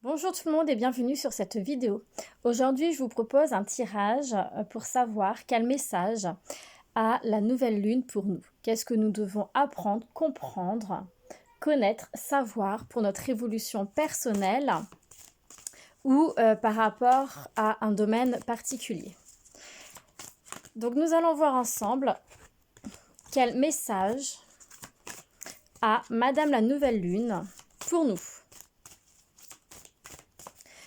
Bonjour tout le monde et bienvenue sur cette vidéo. Aujourd'hui, je vous propose un tirage pour savoir quel message a la nouvelle lune pour nous. Qu'est-ce que nous devons apprendre, comprendre, connaître, savoir pour notre évolution personnelle ou par rapport à un domaine particulier. Donc nous allons voir ensemble quel message a Madame la nouvelle lune pour nous.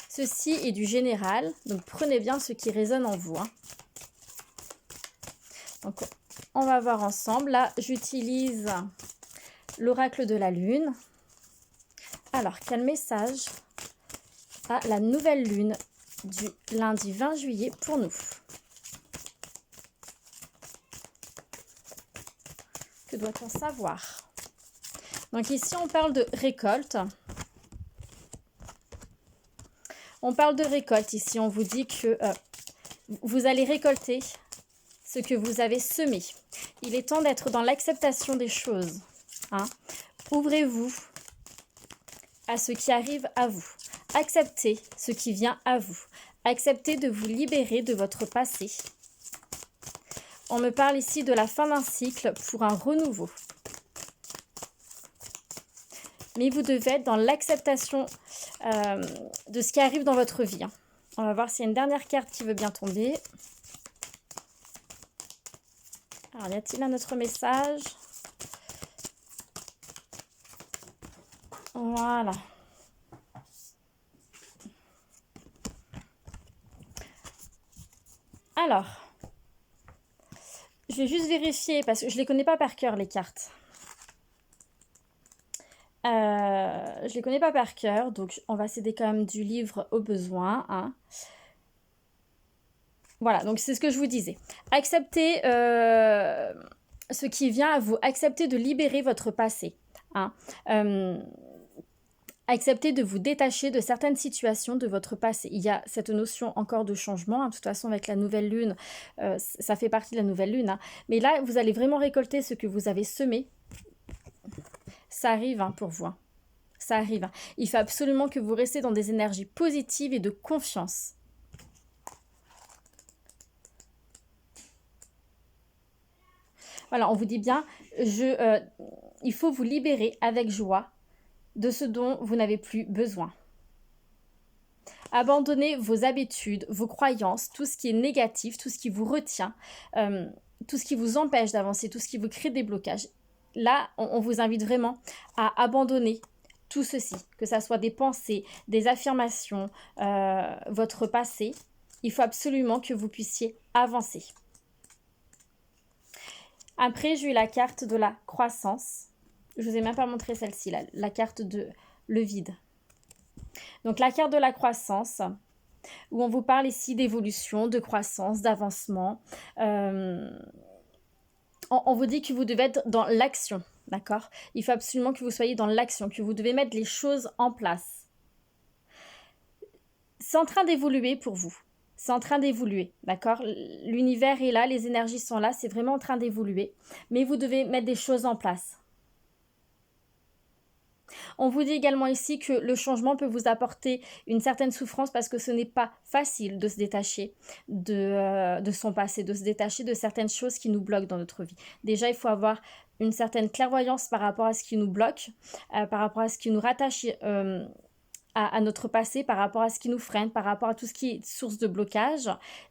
Ceci est du général, donc prenez bien ce qui résonne en vous. Donc, on va voir ensemble. Là, j'utilise l'oracle de la lune. Alors, quel message a la nouvelle lune du lundi 20 juillet pour nous? Que doit-on savoir? Donc ici, on parle de récolte. On parle de récolte ici, on vous dit que vous allez récolter ce que vous avez semé. Il est temps d'être dans l'acceptation des choses. Ouvrez-vous à ce qui arrive à vous. Acceptez ce qui vient à vous. Acceptez de vous libérer de votre passé. On me parle ici de la fin d'un cycle pour un renouveau. Mais vous devez être dans l'acceptation de ce qui arrive dans votre vie. On va voir s'il y a une dernière carte qui veut bien tomber. Alors, y a-t-il un autre message? Voilà. Alors, je vais juste vérifier parce que je ne les connais pas par cœur, les cartes. Je ne les connais pas par cœur, donc on va céder quand même du livre au besoin. Voilà, donc c'est ce que je vous disais. Acceptez ce qui vient à vous. Acceptez de libérer votre passé. Acceptez de vous détacher de certaines situations de votre passé. Il y a cette notion encore de changement. De toute façon, avec la nouvelle lune, ça fait partie de la nouvelle lune. Mais là, vous allez vraiment récolter ce que vous avez semé. Ça arrive pour vous. Ça arrive. Il faut absolument que vous restiez dans des énergies positives et de confiance. Voilà, on vous dit bien, il faut vous libérer avec joie de ce dont vous n'avez plus besoin. Abandonnez vos habitudes, vos croyances, tout ce qui est négatif, tout ce qui vous retient, tout ce qui vous empêche d'avancer, tout ce qui vous crée des blocages. Là, on vous invite vraiment à abandonner tout ceci, que ce soit des pensées, des affirmations, votre passé. Il faut absolument que vous puissiez avancer. Après, j'ai eu la carte de la croissance. Je ne vous ai même pas montré celle-ci, la carte de le vide. Donc, la carte de la croissance, où on vous parle ici d'évolution, de croissance, d'avancement. On vous dit que vous devez être dans l'action, d'accord? Il faut absolument que vous soyez dans l'action, que vous devez mettre les choses en place. C'est en train d'évoluer pour vous. C'est en train d'évoluer, d'accord? L'univers est là, les énergies sont là, c'est vraiment en train d'évoluer. Mais vous devez mettre des choses en place. On vous dit également ici que le changement peut vous apporter une certaine souffrance parce que ce n'est pas facile de se détacher de son passé, de se détacher de certaines choses qui nous bloquent dans notre vie. Déjà, il faut avoir une certaine clairvoyance par rapport à ce qui nous bloque, par rapport à ce qui nous rattache à notre passé, par rapport à ce qui nous freine, par rapport à tout ce qui est source de blocage.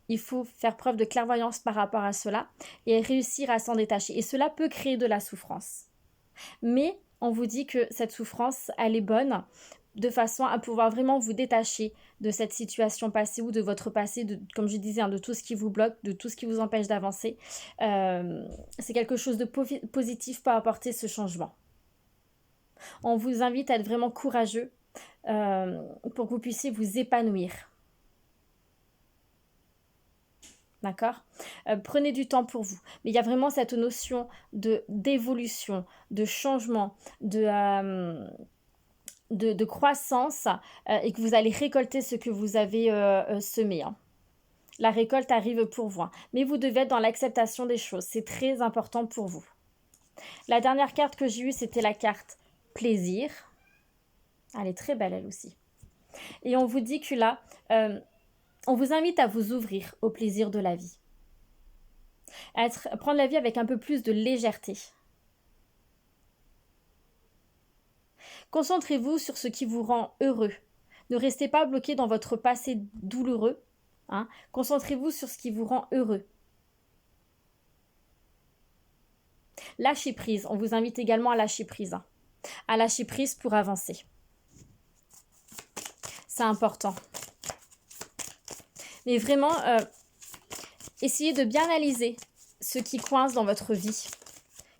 Il faut faire preuve de clairvoyance par rapport à cela et réussir à s'en détacher. Et cela peut créer de la souffrance. Mais on vous dit que cette souffrance, elle est bonne de façon à pouvoir vraiment vous détacher de cette situation passée ou de votre passé, comme je disais, de tout ce qui vous bloque, de tout ce qui vous empêche d'avancer. C'est quelque chose de positif pour apporter ce changement. On vous invite à être vraiment courageux pour que vous puissiez vous épanouir. D'accord? Prenez du temps pour vous. Mais il y a vraiment cette notion d'évolution, de changement, de croissance et que vous allez récolter ce que vous avez semé. La récolte arrive pour vous. Mais vous devez être dans l'acceptation des choses. C'est très important pour vous. La dernière carte que j'ai eue, c'était la carte plaisir. Elle est très belle, elle aussi. Et on vous dit que là, on vous invite à vous ouvrir au plaisir de la vie. Prendre la vie avec un peu plus de légèreté. Concentrez-vous sur ce qui vous rend heureux. Ne restez pas bloqué dans votre passé douloureux. Hein. Concentrez-vous sur ce qui vous rend heureux. Lâchez prise. On vous invite également à lâcher prise. Hein. À lâcher prise pour avancer. C'est important. Mais vraiment, essayez de bien analyser ce qui coince dans votre vie.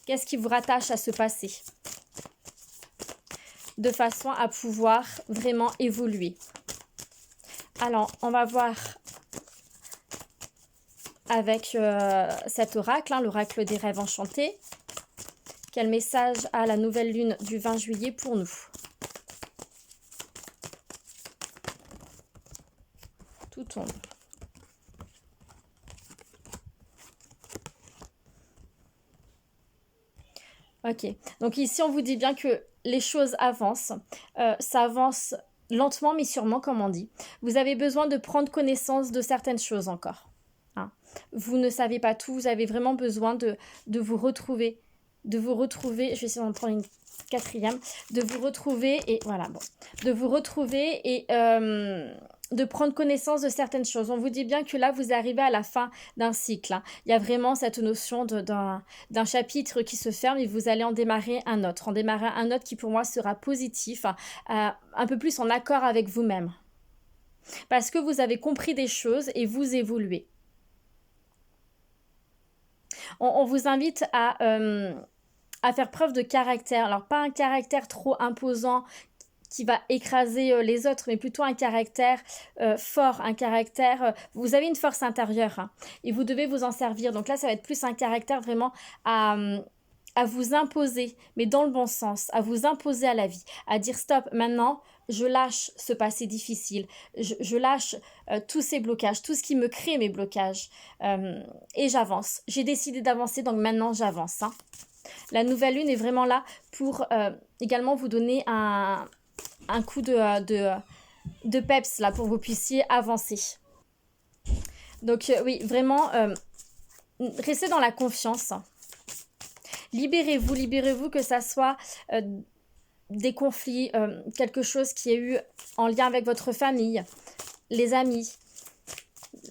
Qu'est-ce qui vous rattache à ce passé? De façon à pouvoir vraiment évoluer. Alors, on va voir avec cet oracle, hein, l'oracle des rêves enchantés. Quel message a la nouvelle lune du 20 juillet pour nous? Tout tombe. Ok, donc ici on vous dit bien que les choses avancent, ça avance lentement mais sûrement comme on dit. Vous avez besoin de prendre connaissance de certaines choses encore. Hein. Vous ne savez pas tout, vous avez vraiment besoin de vous retrouver. Je vais essayer d'en prendre une quatrième. De vous retrouver et voilà, bon. De vous retrouver et de prendre connaissance de certaines choses. On vous dit bien que là, vous arrivez à la fin d'un cycle. Hein. Il y a vraiment cette notion d'un chapitre qui se ferme et vous allez en démarrer un autre. En démarrer un autre qui pour moi sera positif, un peu plus en accord avec vous-même. Parce que vous avez compris des choses et vous évoluez. On vous invite à faire preuve de caractère. Alors, pas un caractère trop imposant qui va écraser les autres, mais plutôt un caractère fort, un caractère... vous avez une force intérieure hein, et vous devez vous en servir. Donc là, ça va être plus un caractère vraiment à vous imposer, mais dans le bon sens, à vous imposer à la vie, à dire stop, maintenant, je lâche ce passé difficile, je lâche tous ces blocages, tout ce qui me crée mes blocages, et j'avance. J'ai décidé d'avancer, donc maintenant j'avance. Hein. La nouvelle lune est vraiment là pour également vous donner un coup de peps là, pour que vous puissiez avancer. Donc oui, vraiment, restez dans la confiance. Libérez-vous, que ça soit des conflits, quelque chose qui est eu en lien avec votre famille, les amis,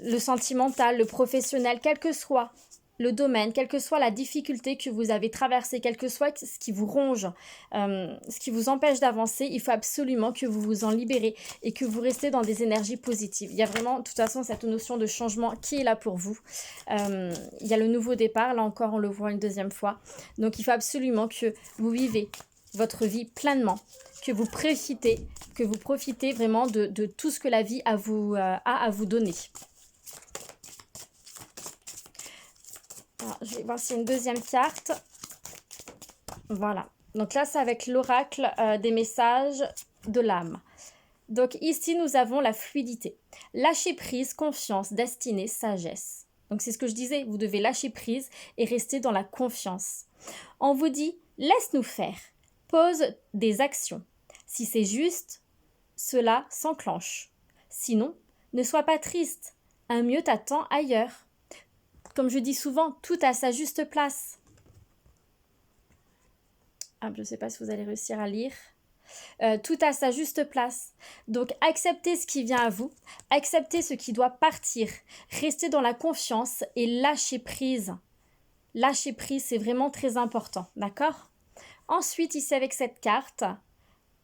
le sentimental, le professionnel, quel que soit le domaine, quelle que soit la difficulté que vous avez traversée, quel que soit ce qui vous ronge, ce qui vous empêche d'avancer, il faut absolument que vous vous en libérez et que vous restez dans des énergies positives. Il y a vraiment, de toute façon, cette notion de changement qui est là pour vous. Il y a le nouveau départ, là encore, on le voit une deuxième fois. Donc, il faut absolument que vous vivez votre vie pleinement, que vous profitez vraiment de tout ce que la vie a à vous donner. Alors, je vais voir s'il y a une deuxième carte. Voilà. Donc là, c'est avec l'oracle des messages de l'âme. Donc ici, nous avons la fluidité. Lâcher prise, confiance, destinée, sagesse. Donc c'est ce que je disais, vous devez lâcher prise et rester dans la confiance. On vous dit, laisse-nous faire. Pose des actions. Si c'est juste, cela s'enclenche. Sinon, ne sois pas triste. Un mieux t'attend ailleurs. Comme je dis souvent, tout à sa juste place. Ah, je ne sais pas si vous allez réussir à lire. Tout à sa juste place. Donc, acceptez ce qui vient à vous. Acceptez ce qui doit partir. Restez dans la confiance et lâchez prise. Lâcher prise, c'est vraiment très important. D'accord ? Ensuite, ici avec cette carte,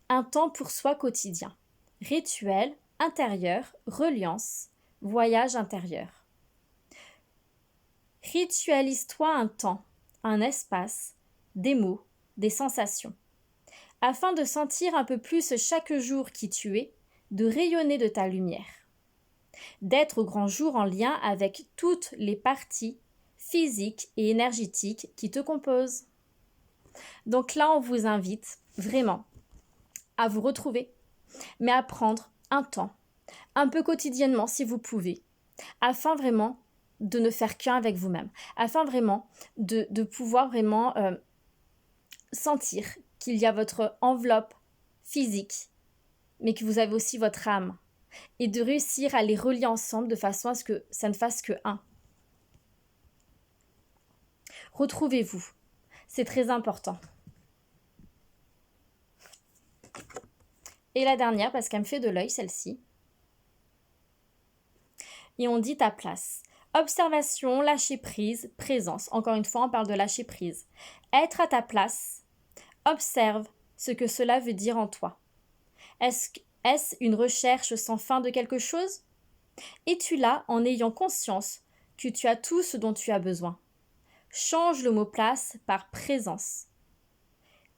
un temps pour soi quotidien. Rituel, intérieur, reliance, voyage intérieur. Ritualise-toi un temps, un espace, des mots, des sensations, afin de sentir un peu plus chaque jour qui tu es, de rayonner de ta lumière, d'être au grand jour en lien avec toutes les parties physiques et énergétiques qui te composent. Donc là, on vous invite vraiment à vous retrouver, mais à prendre un temps, un peu quotidiennement si vous pouvez, afin vraiment de ne faire qu'un avec vous-même, afin vraiment de pouvoir vraiment sentir qu'il y a votre enveloppe physique, mais que vous avez aussi votre âme. Et de réussir à les relier ensemble de façon à ce que ça ne fasse que un. Retrouvez-vous. C'est très important. Et la dernière, parce qu'elle me fait de l'œil, celle-ci. Et on dit ta place. Observation, lâcher prise, présence. Encore une fois, on parle de lâcher prise. Être à ta place. Observe ce que cela veut dire en toi. Est-ce une recherche sans fin de quelque chose? Es-tu là en ayant conscience que tu as tout ce dont tu as besoin? Change le mot place par présence.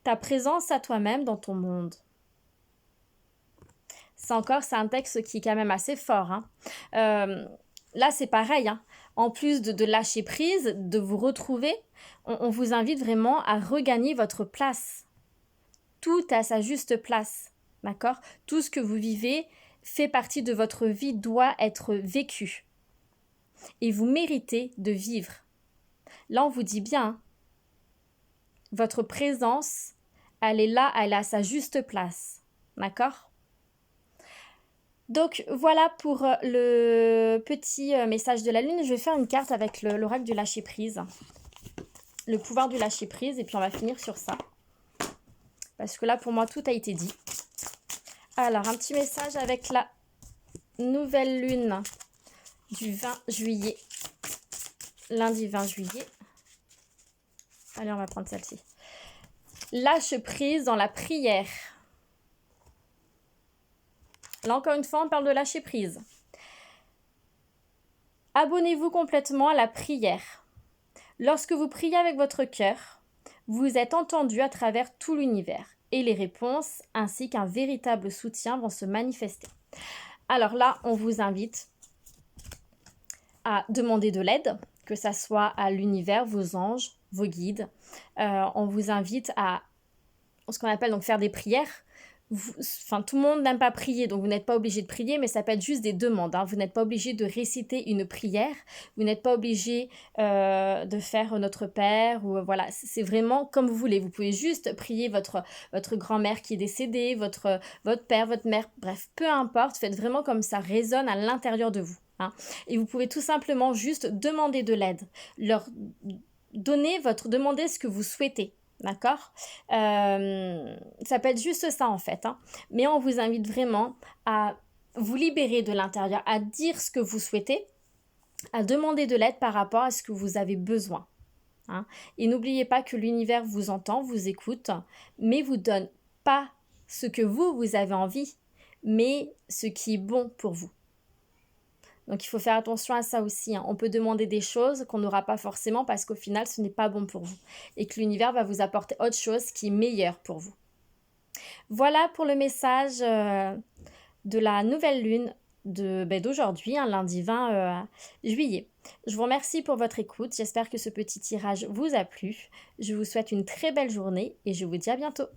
Ta présence à toi-même dans ton monde. C'est un texte qui est quand même assez fort. Hein. Là, c'est pareil. Hein. En plus de lâcher prise, de vous retrouver, on vous invite vraiment à regagner votre place. Tout à sa juste place. D'accord? Tout ce que vous vivez fait partie de votre vie, doit être vécu. Et vous méritez de vivre. Là, on vous dit bien, votre présence, elle est là, elle est à sa juste place. D'accord? Donc, voilà pour le petit message de la lune. Je vais faire une carte avec l'oracle du lâcher-prise. Le pouvoir du lâcher-prise. Et puis, on va finir sur ça. Parce que là, pour moi, tout a été dit. Alors, un petit message avec la nouvelle lune du 20 juillet. Lundi 20 juillet. Allez, on va prendre celle-ci. Lâche prise dans la prière. Là, encore une fois, on parle de lâcher prise. Abonnez-vous complètement à la prière. Lorsque vous priez avec votre cœur, vous êtes entendu à travers tout l'univers et les réponses ainsi qu'un véritable soutien vont se manifester. Alors là, on vous invite à demander de l'aide, que ça soit à l'univers, vos anges, vos guides. On vous invite à ce qu'on appelle donc faire des prières. Tout le monde n'aime pas prier, donc vous n'êtes pas obligé de prier, mais ça peut être juste des demandes. Hein. Vous n'êtes pas obligé de réciter une prière, vous n'êtes pas obligé de faire Notre Père, ou voilà, c'est vraiment comme vous voulez. Vous pouvez juste prier votre grand-mère qui est décédée, votre père, votre mère, bref, peu importe, faites vraiment comme ça résonne à l'intérieur de vous. Hein. Et vous pouvez tout simplement juste demander de l'aide, leur demander ce que vous souhaitez. D'accord? Ça peut être juste ça en fait. Hein. Mais on vous invite vraiment à vous libérer de l'intérieur, à dire ce que vous souhaitez, à demander de l'aide par rapport à ce que vous avez besoin. Hein. Et n'oubliez pas que l'univers vous entend, vous écoute, mais vous donne pas ce que vous avez envie, mais ce qui est bon pour vous. Donc, il faut faire attention à ça aussi. Hein. On peut demander des choses qu'on n'aura pas forcément parce qu'au final, ce n'est pas bon pour vous. Et que l'univers va vous apporter autre chose qui est meilleur pour vous. Voilà pour le message de la nouvelle lune d'aujourd'hui, hein, lundi 20 juillet. Je vous remercie pour votre écoute. J'espère que ce petit tirage vous a plu. Je vous souhaite une très belle journée et je vous dis à bientôt.